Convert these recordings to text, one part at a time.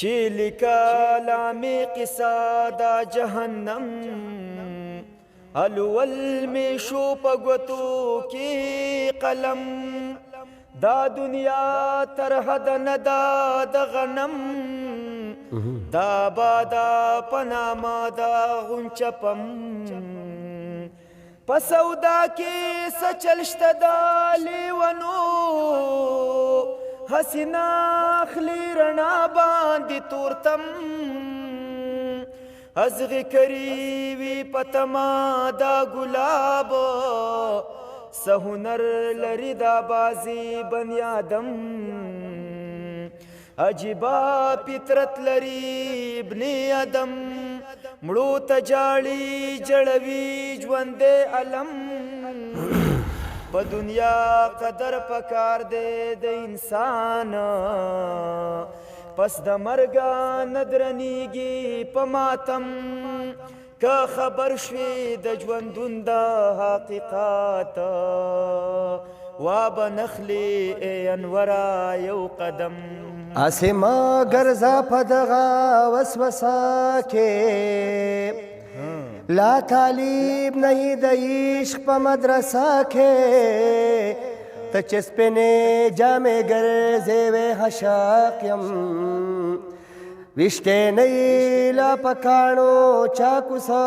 چې لیکلامې قصه دا جهنم الول می شو په ګوتو کې قلم دا دنیا تر حد نه دا د غنم دا بادا پناما دا غنچپم په سودا کې سچلشت دا لیونو حسینا اخلی رڼا باندې تورتم ازغی کری وی پتما دا گلاب سهنر لری دا بازی بنی آدم عجیبا پترت لری ابن آدم مړو تجاړي جړوي ژوند علم په دنیا قدر پکار دے د انسان پس د مرګا ندرنیږي په ماتم که خبر شوي د ژوندون د حقیقت وا بنخلی ای انورا یو قدم اسما ګرځا په دغه وسوسه کې لا طالب نہیں د عشق په مدرسه کې ته چې سپینې جامې ګرځې وې حشاق یم وشته نه لا پکانو چا کوڅه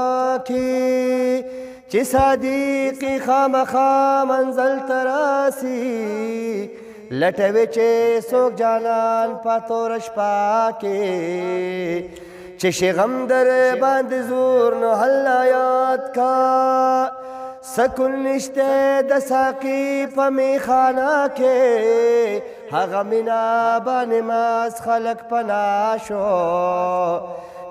کې چې صادقي خامخا منزل تراسي لټوي چې څوک جانان پاتور شپه کې چې شغم در باندې زور نو حل یاد کا سکون نشته د ساقي په میخانه کې هغه مینا باندې ماس خلق پنا شو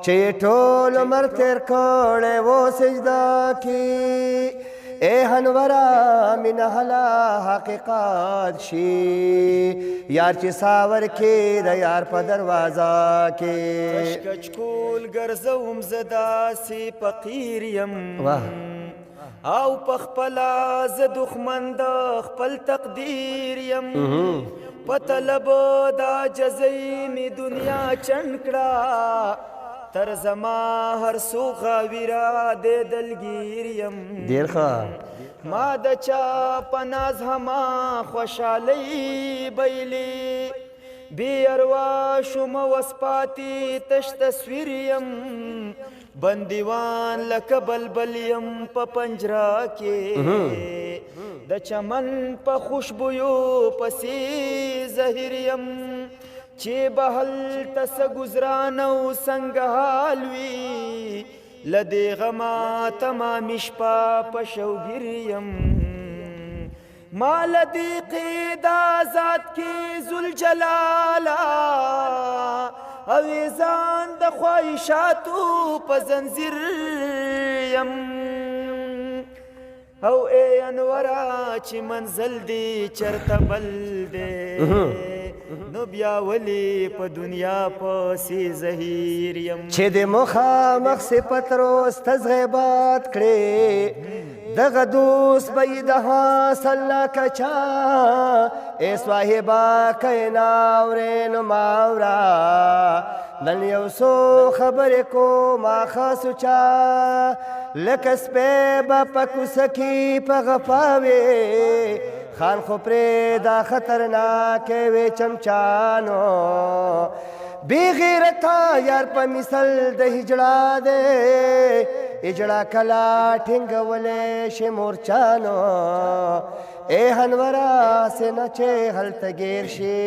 چې ټول عمر تیر کړي و سجدا کې اے هنورا من هلا حقیقت شي یار چې ساور کې د یار په دروازه کې کچ کول ګرځوم زدا سي فقیر يم او پخپلا ز دښمن د خپل تقدیر يم په طلب دا جزای می دنیا چنکړه تر زما هر سو غاویرا د دلگیر یم دیر خواه ما د چا پناز هما خوشالی بیلی بی اروا شم وسپاتی تش تصویر یم بندیوان لکه بلبل یم په پنجرا کې د چمن په خوشبویو پسی زهیر یم چې بهل تس گزرانو څنګه حال وي لدې غما تمام شپه په شوګیر یم ما لدې قید ذات کې ذل جلالا او ځان د خواهشاتو په زنجیر یم او ای انورا چې منزل دی چرته بل دی نو بیا ولی په دنیا پسې زهیر یم چې د مخامخ صفت روز تزغیبات کړې دغه دوست به یې د حاصل نه کچا ای صاحبه که یې ناورې نو ماوره نن یو څو خبرې کومه خاصو چا لکه سپی به په کوڅه کې په غپا وې خان خو پرې دا خطرناکې وې چمچانو بی غیرتا یار په مثل د هجړه دی هجړه کله ټینګولی شي مورچانو ای هنورا سینه چې هلته ګیر شي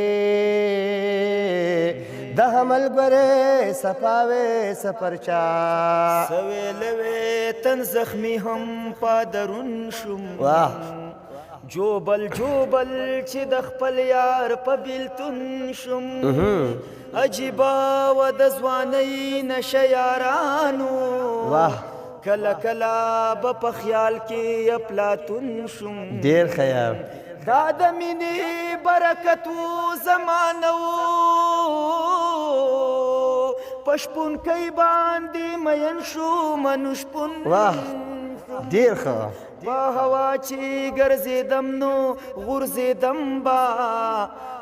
د حمل ګورې صفاوې سفرچا سویلوې تن زخمی هم پادرون شم جوبل جوبل چې د خپل یار په بیلتون شم عجیبا و د ځوانۍ نشه یارانو کله کله به په خیال کې اپلاتون شم ډېر خیال دا د مینې برکت و زمانه و په شپونکۍ باندې مین شو منو شپون ډیر ښه په هوا چې ګرځېدم نو غورځېدم با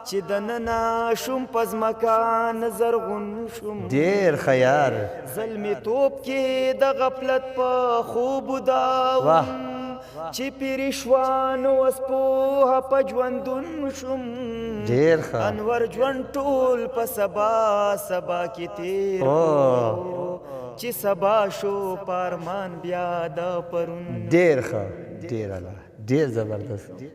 چې دننه شوم په ځمکه نه زرغون شوم ډیر ښه یار زلمي توپ کې د غفلت په خوب داوم واه چې پیری شوه نو اوس پوهه په ژوندون شوم ډیر ښه انور ژوند ټول په سبا سبا کې تیر چې سبا شو پارمان بیا د پرون ډیر ښه ډیر اعلی ډیر زبردست